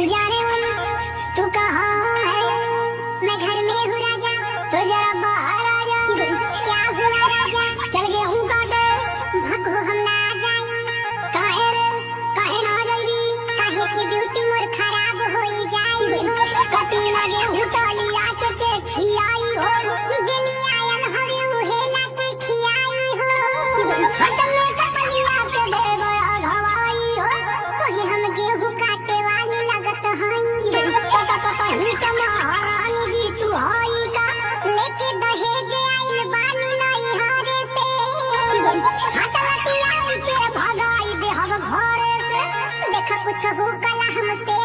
जाने मन तू कहाँ है, मैं घर में हूँ राजा, तो जरा बाहर आ जा। क्या हुआ राजा, चल गए हूँ काटे, भागो हम ना जाई। काहे रे, काहे ना जाई, काहे की ब्यूटी मोर खराब होई जाई। कटी लगे हूँ ताली आके के खियाई हो, दिली आयन हवे उहेला के खियाई हो। हाथ में कटलिया के दे गया घवाई हो, कोई हम गेहूं काटे वाली लगत हई। कहीं महारानी जी तू हई का, लेके दहेज आइल बानी नहीं हारे से। हाथ लटिया के भगाई दे हम घरे से, देखा कुछ हो कला हमसे